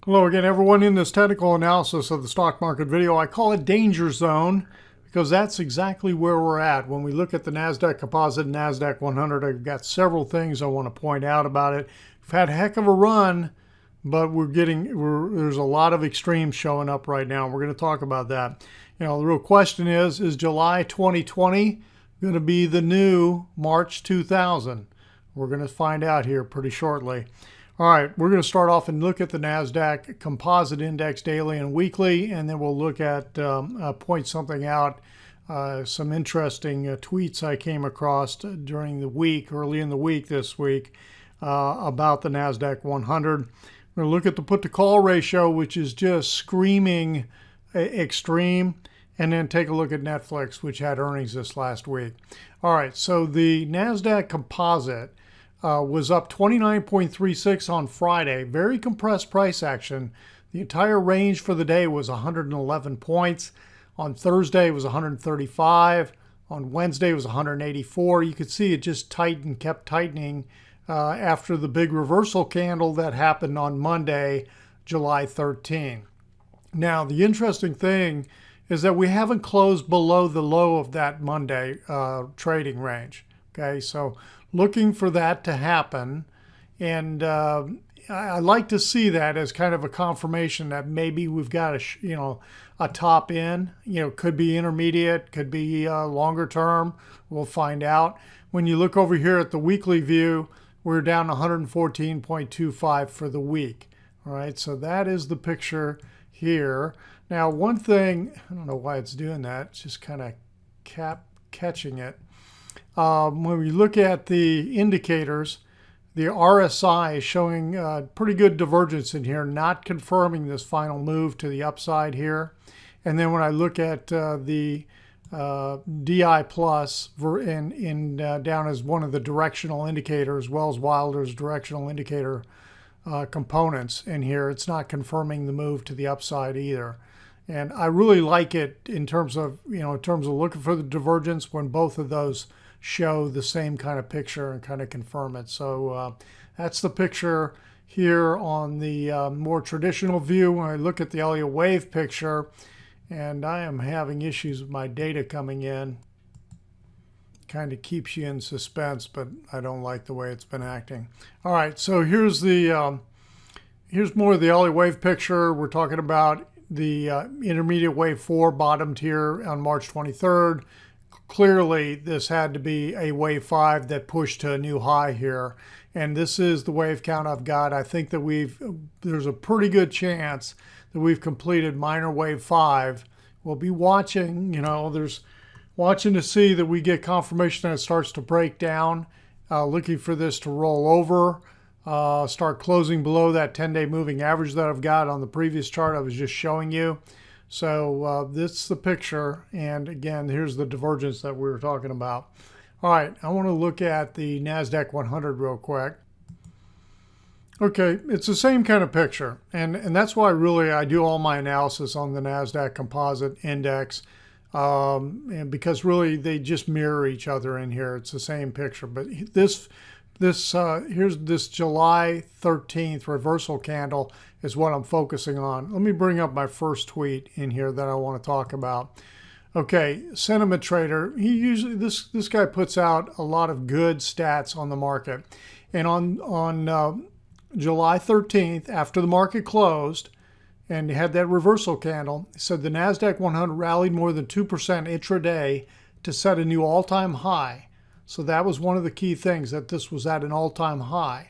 Hello again, everyone. In this technical analysis of the stock market video, I call it danger zone because that's exactly where we're at. When we look at the Nasdaq Composite and Nasdaq 100, I've got several things I want to point out about it. We've had a heck of a run, but there's a lot of extremes showing up right now. We're going to talk about that. The real question is July 2020 going to be the new March 2000? We're going to find out here pretty shortly. All right, we're going to start off and look at the Nasdaq Composite Index daily and weekly, and then we'll look at, point something out, some interesting tweets I came across during the week, early in the week this week, about the Nasdaq 100. We're going to look at the put to call ratio, which is just screaming extreme, and then take a look at Netflix, which had earnings this last week. All right, so the Nasdaq Composite was up 29.36 on Friday. Very compressed price action. The entire range for the day was 111 points. On Thursday, it was 135. On Wednesday, it was 184. You could see it just tightened, kept tightening after the big reversal candle that happened on Monday, July 13. Now, the interesting thing is that we haven't closed below the low of that Monday trading range. Okay, so looking for that to happen, and I like to see that as kind of a confirmation that maybe we've got a top in. Could be intermediate, could be longer term. We'll find out. When you look over here at the weekly view, we're down 114.25 for the week. All right, so that is the picture here. Now, one thing, I don't know why it's doing that. It's just kind of catching it. When we look at the indicators, the RSI is showing pretty good divergence in here, not confirming this final move to the upside here. And then when I look at the DI plus down as one of the directional indicators, Wells Wilder's directional indicator components in here, it's not confirming the move to the upside either. And I really like it in terms of looking for the divergence when both of those show the same kind of picture and kind of confirm it. So that's the picture here on the more traditional view. When I look at the Elliott wave picture, and I am having issues with my data coming in, kind of keeps you in suspense, but I don't like the way it's been acting. All right, so here's more of the Elliott wave picture. We're talking about the intermediate wave 4 bottomed here on March 23rd. Clearly, this had to be a wave 5 that pushed to a new high here. And this is the wave count I've got. I think that there's a pretty good chance that we've completed minor wave 5. We'll be watching, watching to see that we get confirmation that it starts to break down, looking for this to roll over, start closing below that 10-day moving average that I've got on the previous chart I was just showing you. So this is the picture, and again, here's the divergence that we were talking about. All right, I want to look at the Nasdaq 100 real quick. Okay, it's the same kind of picture, and that's why really I do all my analysis on the Nasdaq Composite Index, and because really they just mirror each other in here. It's the same picture, but here's this July 13th reversal candle is what I'm focusing on. Let me bring up my first tweet in here that I want to talk about. Okay, Sentiment Trader, this guy puts out a lot of good stats on the market. And on July 13th, after the market closed and had that reversal candle, he said the Nasdaq 100 rallied more than 2% intraday to set a new all-time high. So that was one of the key things, that this was at an all-time high.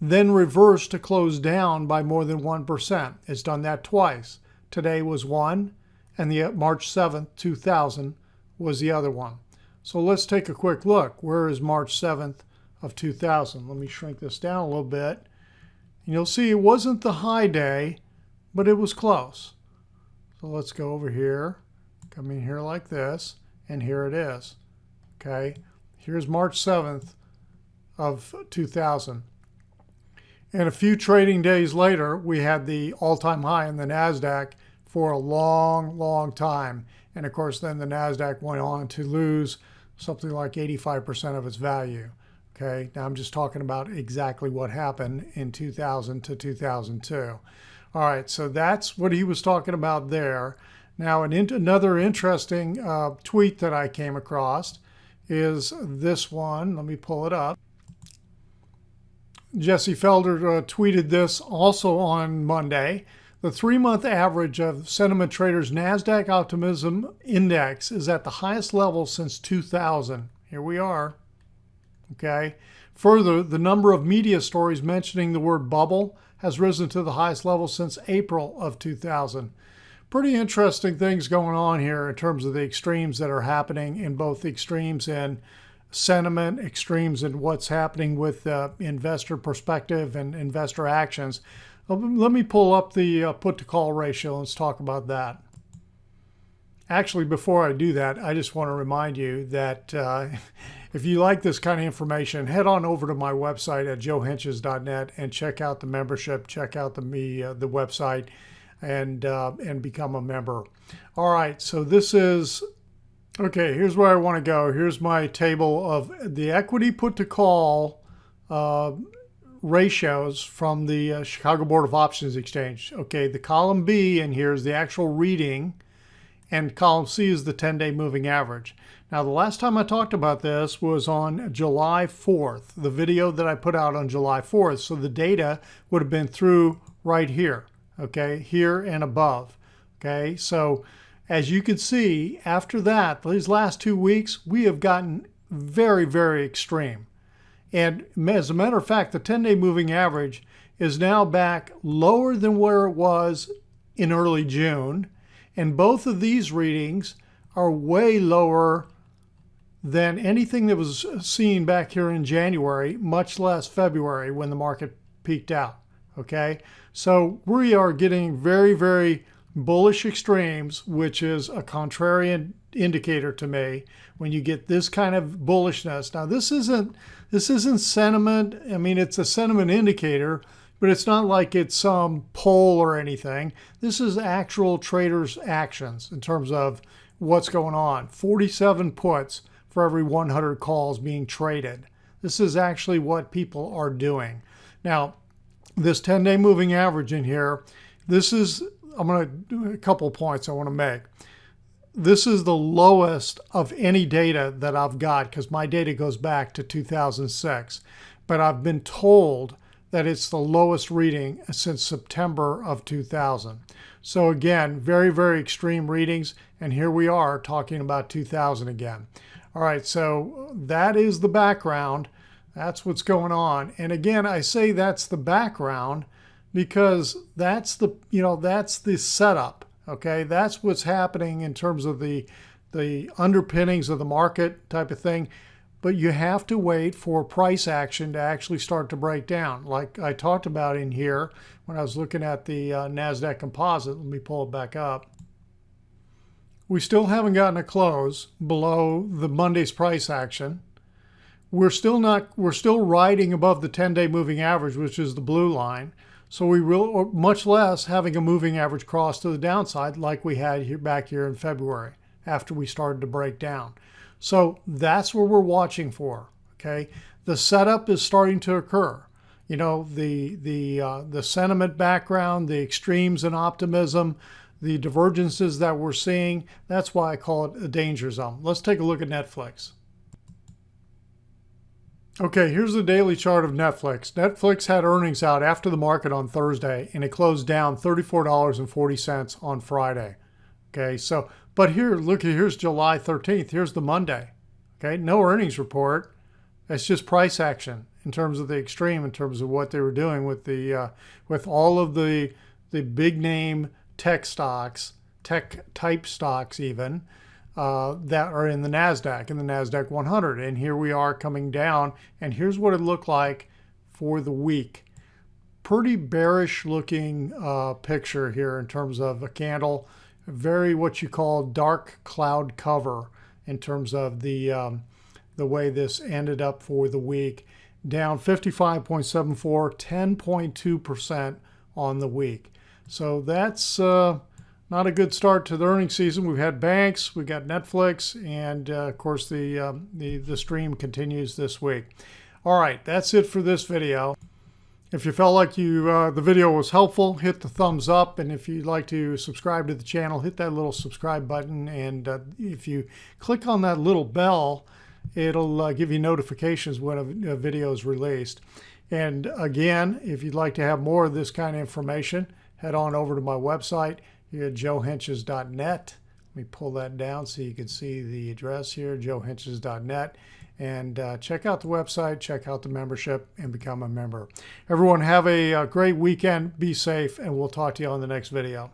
Then reversed to close down by more than 1%. It's done that twice. Today was one, and the March 7th, 2000 was the other one. So let's take a quick look. Where is March 7th of 2000? Let me shrink this down a little bit. And you'll see it wasn't the high day, but it was close. So let's go over here, come in here like this, and here it is. Okay. Here's March 7th of 2000. And a few trading days later, we had the all-time high in the Nasdaq for a long, long time. And of course, then the Nasdaq went on to lose something like 85% of its value. Okay, now I'm just talking about exactly what happened in 2000 to 2002. All right, so that's what he was talking about there. Now, another interesting tweet that I came across is this one. Let me pull it up. Jesse Felder tweeted this also on Monday. The 3-month average of Sentiment Trader's Nasdaq Optimism Index is at the highest level since 2000. Here we are. Okay. Further, the number of media stories mentioning the word bubble has risen to the highest level since April of 2000. Pretty interesting things going on here in terms of the extremes that are happening in both the extremes in sentiment, extremes in what's happening with investor perspective and investor actions. Let me pull up the put to call ratio. Let's talk about that. Actually, before I do that, I just want to remind you that if you like this kind of information, head on over to my website at joehenches.net and check out the membership, check out the website, and become a member. All right, so this is, okay, here's where I want to go. Here's my table of the equity put to call ratios from the Chicago Board of Options Exchange. Okay, the column B in here is the actual reading, and column C is the 10-day moving average. Now, the last time I talked about this was on July 4th, the video that I put out on July 4th. So the data would have been through right here, okay, here and above. Okay, so as you can see, after that, these last 2 weeks, we have gotten very, very extreme. And as a matter of fact, the 10-day moving average is now back lower than where it was in early June. And both of these readings are way lower than anything that was seen back here in January, much less February when the market peaked out. Okay, so we are getting very, very bullish extremes, which is a contrarian indicator to me when you get this kind of bullishness. Now, this isn't sentiment. I mean, it's a sentiment indicator, but it's not like it's some poll or anything. This is actual traders' actions in terms of what's going on. 47 puts for every 100 calls being traded. This is actually what people are doing. Now, this 10-day moving average in here, this is, I'm going to do a couple points I want to make. This is the lowest of any data that I've got because my data goes back to 2006. But I've been told that it's the lowest reading since September of 2000. So again, very, very extreme readings. And here we are talking about 2000 again. All right, so that is the background. That's what's going on. And again, I say that's the background because that's the, that's the setup. Okay, that's what's happening in terms of the underpinnings of the market type of thing. But you have to wait for price action to actually start to break down. Like I talked about in here when I was looking at the Nasdaq Composite. Let me pull it back up. We still haven't gotten a close below the Monday's price action. We're still riding above the 10-day moving average, which is the blue line. So we will, much less having a moving average cross to the downside like we had here back here in February after we started to break down. So that's what we're watching for. Okay, the setup is starting to occur. The sentiment background, the extremes in optimism, the divergences that we're seeing. That's why I call it a danger zone. Let's take a look at Netflix. Okay, here's the daily chart of Netflix. Netflix had earnings out after the market on Thursday, and it closed down $34.40 on Friday. Okay, so, but here, look, here's July 13th. Here's the Monday. Okay, no earnings report. It's just price action in terms of the extreme, in terms of what they were doing with the with all of the big name tech stocks, tech type stocks even. That are in the Nasdaq 100. And here we are coming down. And here's what it looked like for the week. Pretty bearish looking picture here in terms of a candle. Very what you call dark cloud cover in terms of the way this ended up for the week. Down 55.74, 10.2% on the week. So that's not a good start to the earnings season. We've had banks, we've got Netflix, and of course the stream continues this week. All right, that's it for this video. If you felt like the video was helpful, hit the thumbs up. And if you'd like to subscribe to the channel, hit that little subscribe button. And if you click on that little bell, it'll give you notifications when a video is released. And again, if you'd like to have more of this kind of information, head on over to my website here at joehenches.net. Let me pull that down so you can see the address here, joehenches.net. And check out the website, check out the membership, and become a member. Everyone have a great weekend. Be safe, and we'll talk to you on the next video.